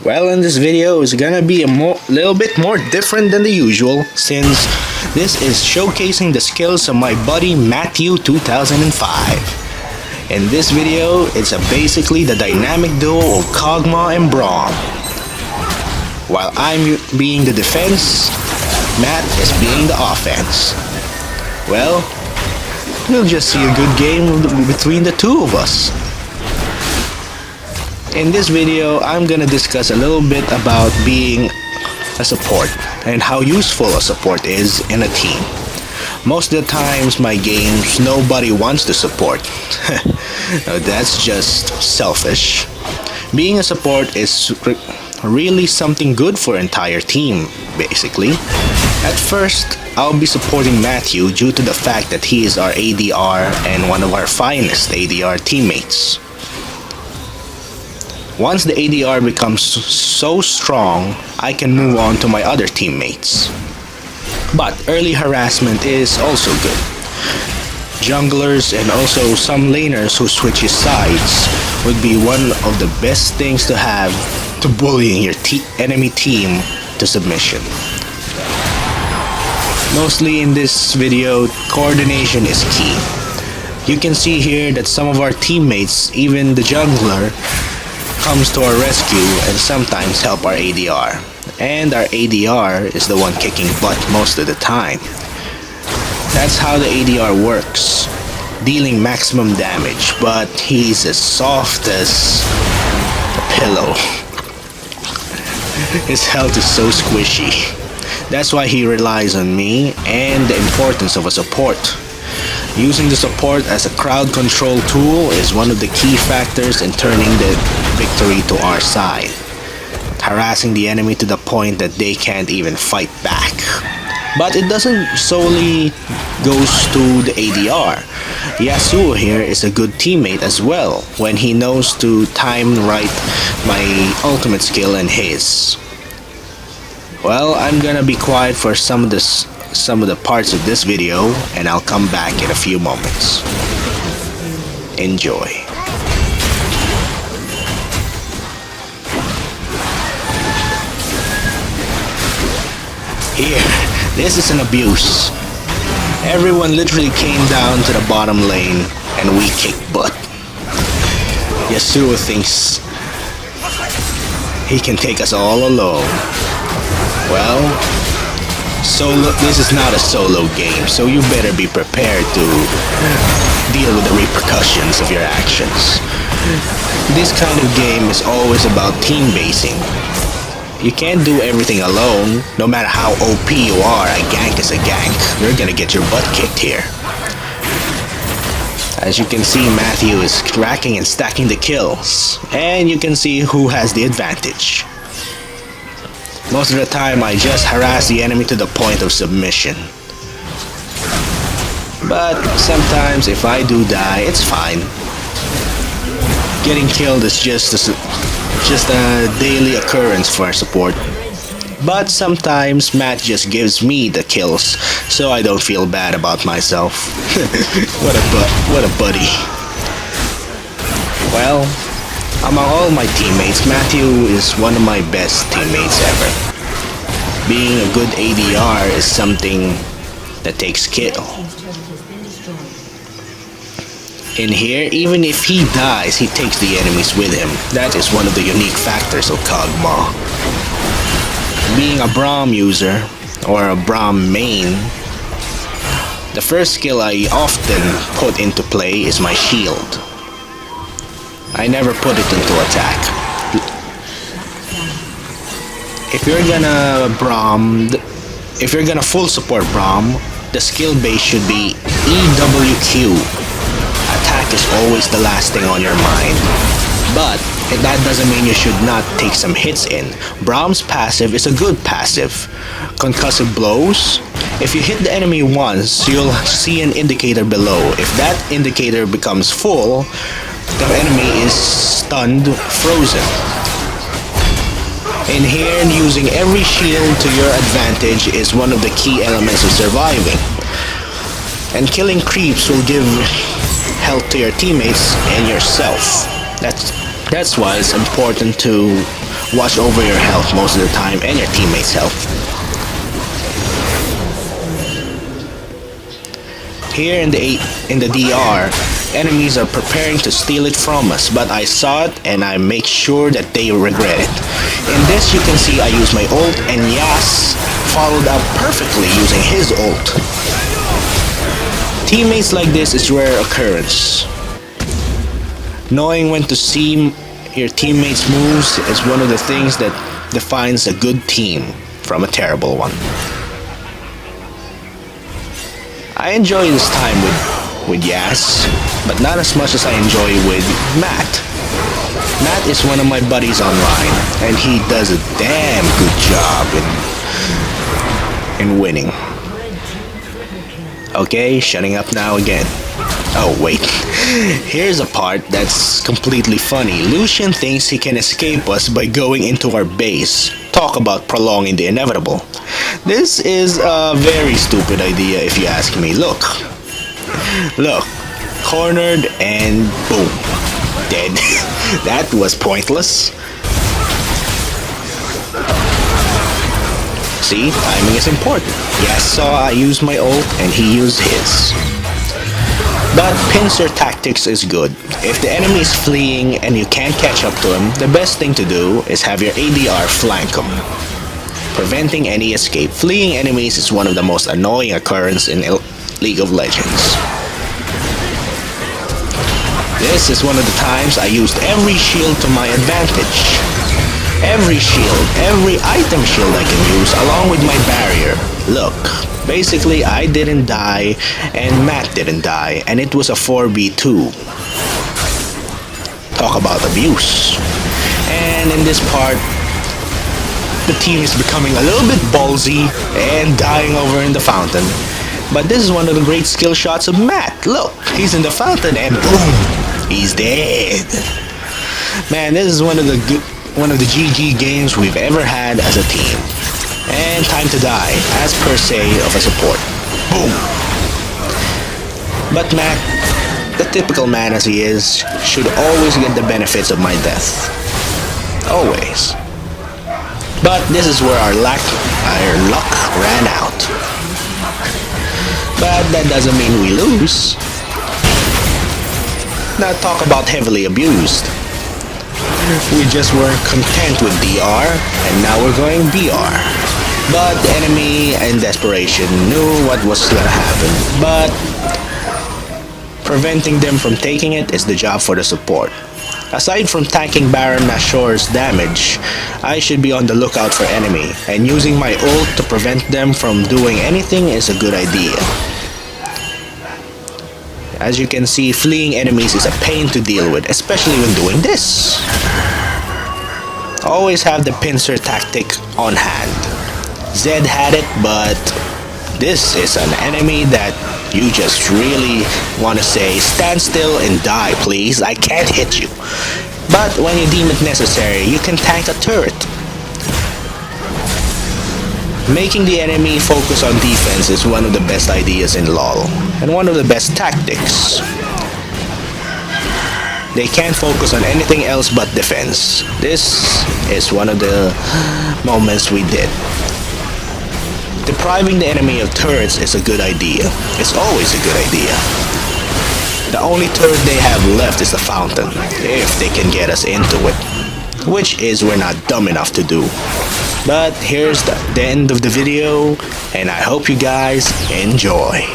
Well, in this video is gonna be a little bit more different than the usual, since this is showcasing the skills of my buddy Mathew2005. In this video, it's basically the dynamic duo of Kog and Braum. While I'm being the defense, Matt is being the offense. Well, we'll just see a good game between the two of us. In this video, I'm gonna discuss a little bit about being a support and how useful a support is in a team. Most of the times, my games, nobody wants to support. That's just selfish. Being a support is really something good for an entire team, basically. At first, I'll be supporting Mathew due to the fact that he is our ADR and one of our finest ADR teammates. Once the ADR becomes so strong, I can move on to my other teammates. But early harassment is also good. Junglers and also some laners who switches sides would be one of the best things to have to bullying your enemy team to submission. Mostly in this video, coordination is key. You can see here that some of our teammates, even the jungler, comes to our rescue and sometimes help our ADR. And our ADR is the one kicking butt most of the time. That's how the ADR works, dealing maximum damage, but he's as soft as a pillow. His health is so squishy. That's why he relies on me and the importance of a support. Using the support as a crowd control tool is one of the key factors in turning the victory to our side, harassing the enemy to the point that they can't even fight back. But it doesn't solely goes to the ADR. Yasuo here is a good teammate as well when he knows to time right my ultimate skill and his. Well, I'm gonna be quiet for some of the parts of this video, and I'll come back in a few moments. Enjoy. Here, this is an abuse. Everyone literally came down to the bottom lane, and we kicked butt. Yasuo thinks he can take us all alone. Well, this is not a solo game, so you better be prepared to deal with the repercussions of your actions. This kind of game is always about team basing. You can't do everything alone. No matter how OP you are, a gank is a gank. You're gonna get your butt kicked here. As you can see, Mathew is racking and stacking the kills, and you can see who has the advantage. Most of the time, I just harass the enemy to the point of submission. But sometimes, if I do die, it's fine. Getting killed is just a daily occurrence for support. But sometimes, Matt just gives me the kills, so I don't feel bad about myself. What a buddy. Well, among all my teammates, Mathew is one of my best teammates ever. Being a good ADR is something that takes skill. In here, even if he dies, he takes the enemies with him. That is one of the unique factors of Kog. Being a Braum user, or a Braum main, the first skill I often put into play is my shield. I never put it into attack. If you're gonna full support Braum, the skill base should be EWQ. Attack is always the last thing on your mind. But that doesn't mean you should not take some hits in. Braum's passive is a good passive. Concussive blows. If you hit the enemy once, you'll see an indicator below. If that indicator becomes full, the enemy is stunned, frozen. In here, using every shield to your advantage is one of the key elements of surviving. And killing creeps will give health to your teammates and yourself. That's why it's important to watch over your health most of the time and your teammates' health. Here in the DR, enemies are preparing to steal it from us, but I saw it and I make sure that they regret it. In this you can see I use my ult and Yas followed up perfectly using his ult. Teammates like this is rare occurrence. Knowing when to see your teammates' moves is one of the things that defines a good team from a terrible one. I enjoy this time with Yas, but not as much as I enjoy with Matt. Matt is one of my buddies online, and he does a damn good job in winning. Okay, shutting up now again. Oh wait, here's a part that's completely funny. Lucian thinks he can escape us by going into our base. Talk about prolonging the inevitable. This is a very stupid idea if you ask me. Look, cornered and boom, dead. That was pointless. See, timing is important. Yes, saw I used my ult and he used his. But pincer tactics is good. If the enemy is fleeing and you can't catch up to him, the best thing to do is have your ADR flank him, preventing any escape. Fleeing enemies is one of the most annoying occurrences in League of Legends. This is one of the times I used every shield to my advantage. Every shield, every item shield I can use along with my barrier. Look, basically I didn't die and Matt didn't die, and it was a 4v2. Talk about abuse. And in this part, the team is becoming a little bit ballsy and dying over in the fountain. But this is one of the great skill shots of Matt. Look, he's in the fountain and boom, he's dead. Man, this is one of the GG games we've ever had as a team. And time to die, as per se of a support. Boom! But Matt, the typical man as he is, should always get the benefits of my death. Always. But this is where our luck ran out. But that doesn't mean we lose. Now talk about heavily abused. We just weren't content with DR, and now we're going BR. But the enemy, in desperation, knew what was gonna happen. But preventing them from taking it is the job for the support. Aside from tanking Baron Nashor's damage, I should be on the lookout for enemy, and using my ult to prevent them from doing anything is a good idea. As you can see, fleeing enemies is a pain to deal with, especially when doing this. Always have the pincer tactic on hand. Zed had it, but this is an enemy that you just really want to say, stand still and die please, I can't hit you. But when you deem it necessary, you can tank a turret. Making the enemy focus on defense is one of the best ideas in LoL, and one of the best tactics. They can't focus on anything else but defense. This is one of the moments we did. Depriving the enemy of turrets is a good idea. It's always a good idea. The only turret they have left is the fountain, if they can get us into it, which is we're not dumb enough to do. But here's the end of the video, and I hope you guys enjoy.